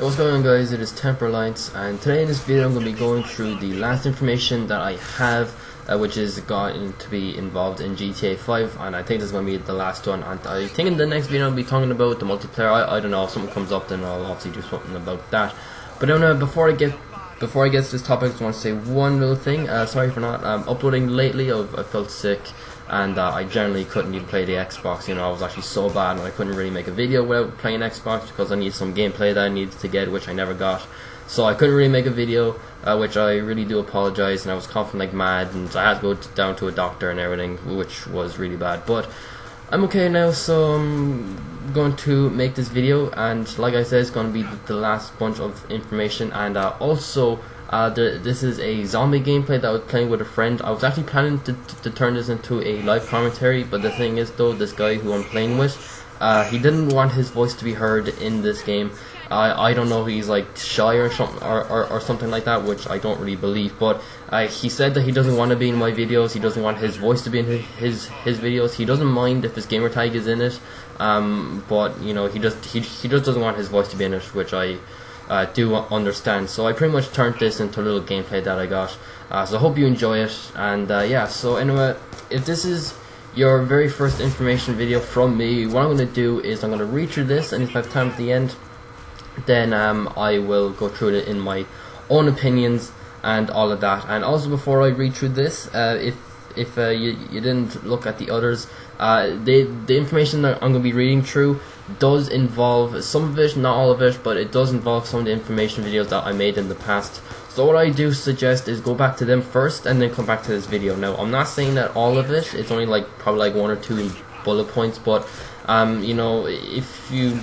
What's going on, guys? It is TemperAlliance, and today in this video I'm going to be going through the last information that I have, which is going to be involved in GTA 5, and I think this is going to be the last one. And I think in the next video I'll be talking about the multiplayer. I don't know, if something comes up then I'll obviously do something about that. But before I get to this topic, I just want to say one little thing. Sorry for not uploading lately. I felt sick, and I generally couldn't even play the Xbox. I was actually so bad, and I couldn't really make a video without playing Xbox because I needed some gameplay that I needed to get, which I never got. So I couldn't really make a video, which I really do apologize. And I was coughing like mad, and I had to go down to a doctor and everything, which was really bad. But I'm okay now, so I'm going to make this video, and like I said, it's going to be the last bunch of information. And also, this is a zombie gameplay that I was playing with a friend. I was actually planning to turn this into a live commentary, but the thing is though, this guy who I'm playing with, he didn't want his voice to be heard in this game. I don't know if he's like shy or something, or something like that, which I don't really believe, but he said that he doesn't want to be in my videos. He doesn't want his voice to be in his videos. He doesn't mind if his gamer tag is in it, but he just doesn't want his voice to be in it, which I do understand. So I pretty much turned this into a little gameplay that I got, so I hope you enjoy it. And yeah, so anyway, if this is your very first information video from me, what I'm going to do is I'm going to read through this, and if I have time at the end, then I will go through it in my own opinions and all of that. And also, before I read through this, if you didn't look at the others, the information that I'm going to be reading through does involve some of it, not all of it, but it does involve some of the information videos that I made in the past. So what I do suggest is go back to them first and then come back to this video. Now, I'm not saying that all of it, it's only probably one or two bullet points, but if you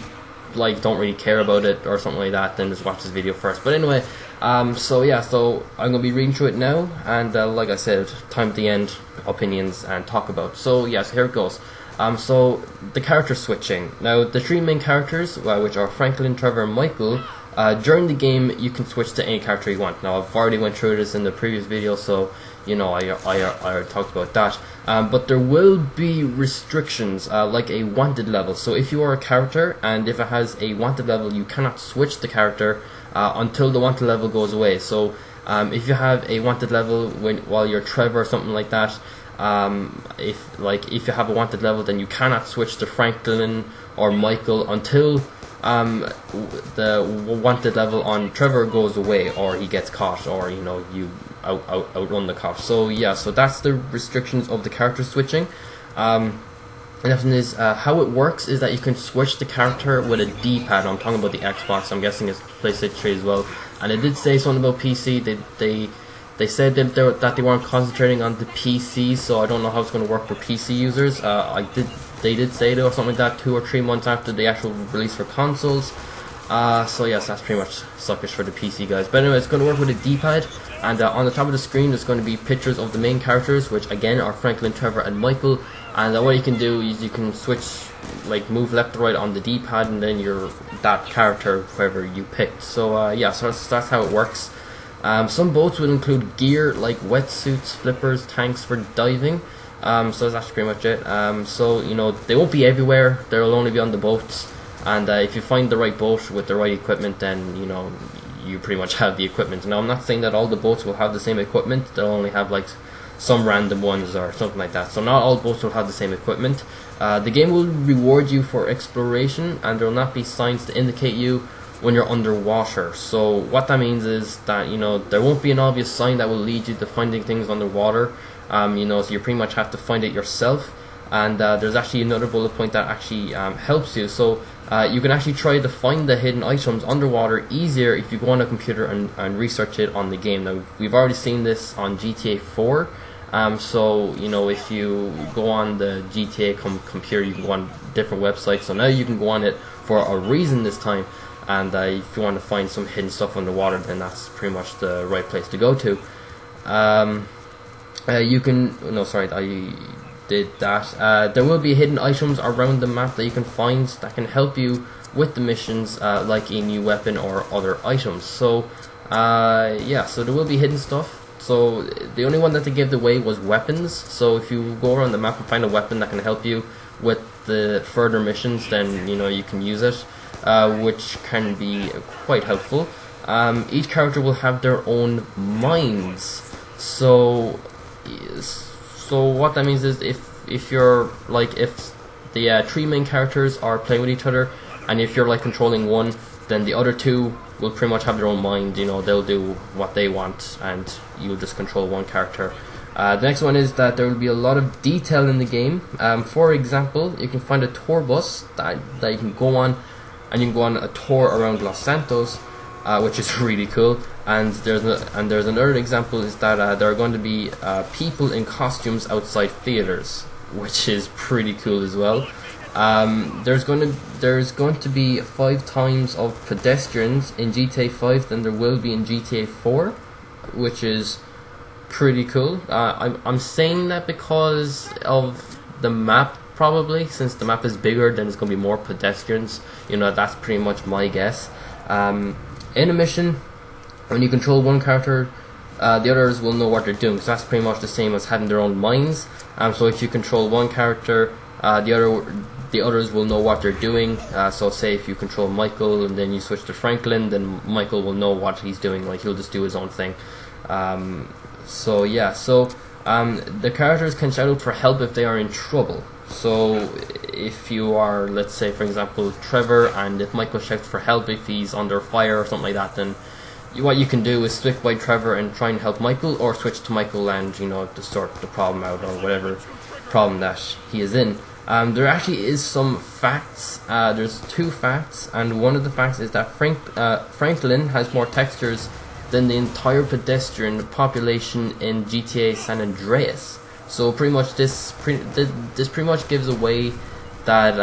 don't really care about it or something like that, then just watch this video first. But anyway, so yeah, so I'm gonna be reading through it now, and like I said, time at the end, opinions and talk about. So yeah, so here it goes. So the character switching. Now, the three main characters, which are Franklin, Trevor, and Michael, during the game you can switch to any character you want. Now, I've already went through this in the previous video, so I already talked about that. But there will be restrictions, like a wanted level. So if you are a character and if it has a wanted level, you cannot switch the character until the wanted level goes away. So if you have a wanted level while you're Trevor or something like that, if you have a wanted level, then you cannot switch to Franklin or Michael until the wanted level on Trevor goes away, or he gets caught, or you outrun the cops. So yeah, so that's the restrictions of the character switching. And the is how it works is that you can switch the character with a D-pad. I'm talking about the Xbox. I'm guessing it's PlayStation 3 as well. And it did say something about PC. They said that they weren't concentrating on the PC, so I don't know how it's going to work for PC users. They did say though, something like that 2 or 3 months after the actual release for consoles. So yes, that's pretty much suckers for the PC guys. But anyway, it's going to work with a D-pad, and on the top of the screen there's going to be pictures of the main characters, which again are Franklin, Trevor, and Michael. And what you can do is you can switch, move left to right on the D-pad, and then you're that character whoever you picked. So yeah, so that's how it works. Some boats will include gear like wetsuits, flippers, tanks for diving. So that's pretty much it. So they won't be everywhere. They'll only be on the boats. And if you find the right boat with the right equipment, then you pretty much have the equipment. Now, I'm not saying that all the boats will have the same equipment. They'll only have some random ones or something like that. So not all boats will have the same equipment. The game will reward you for exploration, and there will not be signs to indicate you when you're underwater. So what that means is that there won't be an obvious sign that will lead you to finding things underwater. So you pretty much have to find it yourself. And there's actually another bullet point that actually helps you. So you can actually try to find the hidden items underwater easier if you go on a computer and research it on the game. Now, we've already seen this on GTA 4. So if you go on the GTA computer, you can go on different websites. So now you can go on it for a reason this time. And if you want to find some hidden stuff underwater, then that's pretty much the right place to go to. You can I did that. There will be hidden items around the map that you can find that can help you with the missions, like a new weapon or other items. So yeah, so there will be hidden stuff. So the only one that they gave away was weapons. So if you go around the map and find a weapon that can help you with the further missions, then you can use it. which can be quite helpful. Each character will have their own minds. So what that means is if you're like, if the three main characters are playing with each other, and if you're like controlling one, then the other two will pretty much have their own mind. You know, they'll do what they want, and you'll just control one character. The next one is that there will be a lot of detail in the game. For example, you can find a tour bus that you can go on, and you can go on a tour around Los Santos, which is really cool. And there's another example is that there are going to be people in costumes outside theaters, which is pretty cool as well. There's going to be 5 times of pedestrians in GTA 5 than there will be in GTA 4, which is pretty cool. I'm saying that because of the map, probably, since the map is bigger, then it's going to be more pedestrians. You know, that's pretty much my guess. In a mission, when you control one character, the others will know what they're doing. So that's pretty much the same as having their own minds. So if you control one character, the others will know what they're doing. So say if you control Michael and then you switch to Franklin, then Michael will know what he's doing. Like, he'll just do his own thing. So yeah, the characters can shout out for help if they are in trouble. So if you are, let's say for example, Trevor, and if Michael shouts for help if he's under fire or something like that, then what you can do is stick by Trevor and try and help Michael, or switch to Michael and, you know, to sort the problem out, or whatever problem that he is in. There actually is some facts. There's 2 facts, and one of the facts is that Franklin has more textures than the entire pedestrian population in GTA San Andreas. So pretty much this pretty much gives away that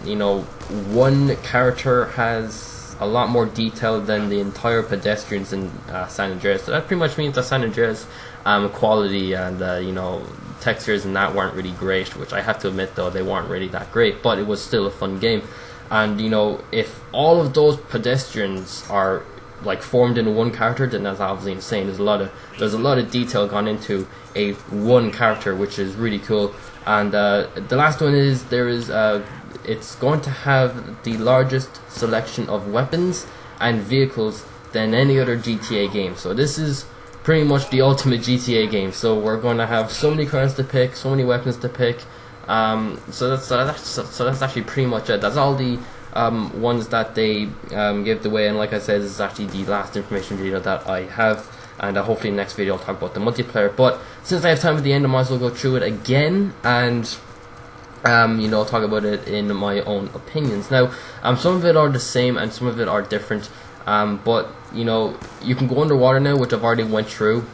you know, one character has a lot more detail than the entire pedestrians in San Andreas. So that pretty much means that San Andreas quality and you know, textures and that weren't really great, which I have to admit though, they weren't really that great, but it was still a fun game. And you know, if all of those pedestrians are like formed into one character, then that's obviously insane. There's a lot of detail gone into a one character, which is really cool. And the last one is it's going to have the largest selection of weapons and vehicles than any other GTA game. So this is pretty much the ultimate GTA game. So we're going to have so many cars to pick, so many weapons to pick. So that's actually pretty much it. That's all the ones that they give away, and like I said, this is actually the last information video that I have, and hopefully in the next video I'll talk about the multiplayer. But since I have time at the end, I might as well go through it again and you know, talk about it in my own opinions. Now, some of it are the same and some of it are different, but you know, you can go underwater now, which I've already went through,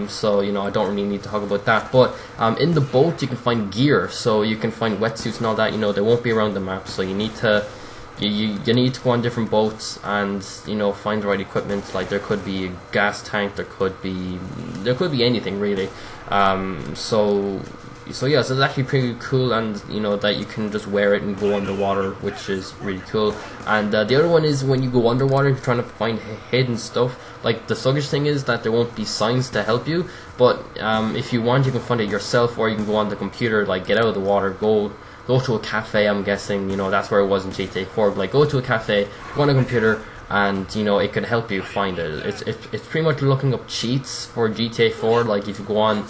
so you know, I don't really need to talk about that. But in the boat you can find gear, so you can find wetsuits and all that. You know, they won't be around the map, so you need to you need to go on different boats and, you know, find the right equipment. Like, there could be a gas tank, there could be anything really. So yeah, so it's actually pretty cool, and you know, that you can just wear it and go underwater, which is really cool. And the other one is when you go underwater, if you're trying to find hidden stuff. Like, the sluggish thing is that there won't be signs to help you, but if you want, you can find it yourself, or you can go on the computer, like get out of the water, go to a cafe. I'm guessing, you know, that's where it was in GTA 4. But like, go to a cafe, go on a computer, and you know, it could help you find it. It's pretty much looking up cheats for GTA 4. Like, if you go on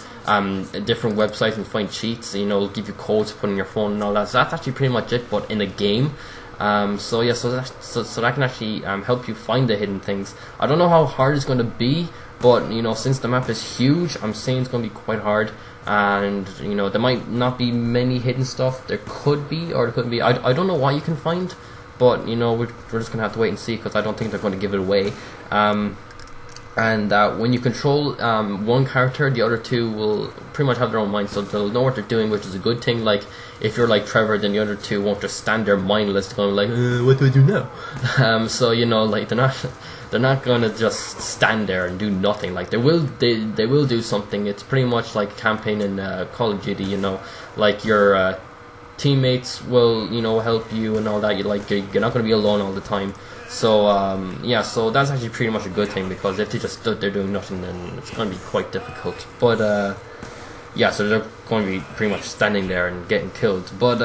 different websites and find cheats, you know, it'll give you codes to put on your phone and all that. So that's actually pretty much it, but in a game. So yeah, so that can actually help you find the hidden things. I don't know how hard it's going to be, but you know, since the map is huge, I'm saying it's going to be quite hard. And you know, there might not be many hidden stuff. There could be, or there couldn't be. I don't know what you can find, but you know, we're just gonna have to wait and see, because I don't think they're going to give it away. And when you control one character, the other two will pretty much have their own mind, so they'll know what they're doing, which is a good thing. Like, if you're like Trevor, then the other two won't just stand there mindless, going like, what do I do now? So you know, like, they're not gonna just stand there and do nothing. Like, they will do something. It's pretty much like a campaign in Call of Duty. You know, like, your teammates will, you know, help you and all that. You're not gonna be alone all the time. So yeah, so that's actually pretty much a good thing, because if they just stood there doing nothing, then it's gonna be quite difficult. But yeah, so they're going to be pretty much standing there and getting killed. But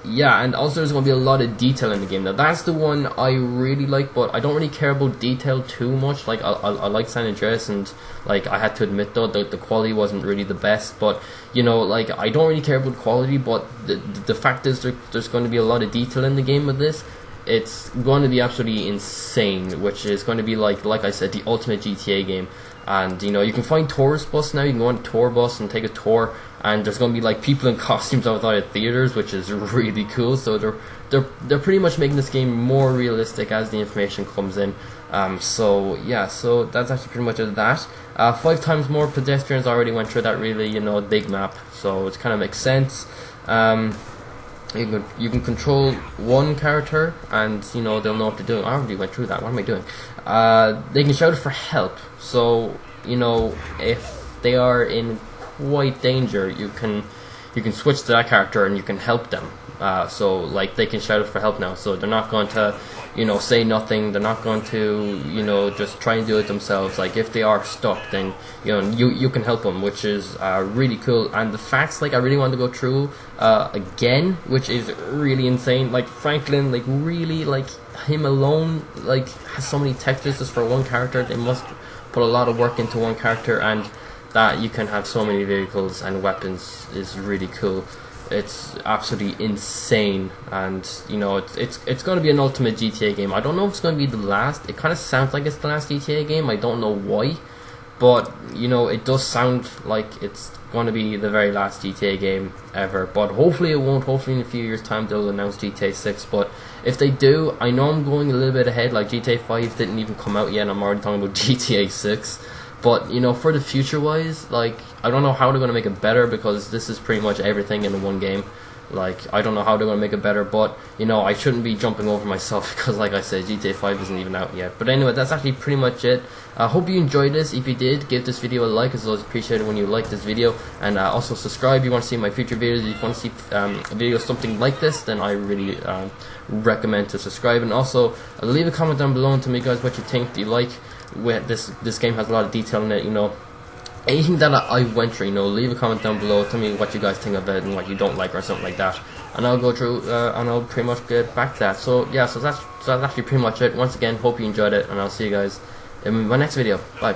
yeah, and also there's going to be a lot of detail in the game. Now that's the one I really like, but I don't really care about detail too much. Like I like San Andreas, and like I had to admit though that the quality wasn't really the best. But you know, like I don't really care about quality, but the fact is there's going to be a lot of detail in the game with this. It's going to be absolutely insane, which is going to be like I said, the ultimate GTA game. And you know, you can find tourist bus now. You can go on a tour bus and take a tour, and there's going to be like people in costumes outside of theaters, which is really cool. So they're pretty much making this game more realistic as the information comes in. So yeah, so that's actually pretty much it of that. 5 times more pedestrians. I already went through that, really, you know, big map, so it kind of makes sense. You can control one character, and you know they'll know what they're doing. I already went through that. What am I doing? They can shout for help. So you know, if they are in quite danger, you can switch to that character and you can help them. So like they can shout for help now. So they're not going to, you know, say nothing. They're not going to, you know, just try and do it themselves. Like if they are stuck, then you know you can help them, which is really cool. And the facts, like I really want to go through again, which is really insane. Like Franklin, like really, like him alone, like has so many textures just for one character. They must put a lot of work into one character, and that you can have so many vehicles and weapons is really cool. It's absolutely insane, and you know it's going to be an ultimate GTA game. I don't know if it's going to be the last. It kind of sounds like it's the last GTA game. I don't know why, but you know it does sound like it's going to be the very last GTA game ever. But hopefully it won't. Hopefully in a few years' time they'll announce GTA 6. But if they do, I know I'm going a little bit ahead. Like GTA 5 didn't even come out yet, and I'm already talking about GTA 6. But you know, for the future wise, like I don't know how they're going to make it better, because this is pretty much everything in one game. Like I don't know how they're going to make it better, but you know I shouldn't be jumping over myself, because like I said, GTA 5 isn't even out yet. But anyway, that's actually pretty much it. I hope you enjoyed this. If you did, give this video a like. It's always appreciated when you like this video, and also subscribe if you want to see my future videos. If you want to see videos something like this, then I really recommend to subscribe. And also leave a comment down below and tell me guys what you think. Do you like this game? Has a lot of detail in it, you know. Anything that I went through, you know, leave a comment down below. Tell me what you guys think of it and what you don't like or something like that, and I'll go through and I'll pretty much get back to that. So yeah, so that's actually pretty much it. Once again, hope you enjoyed it, and I'll see you guys in my next video. Bye.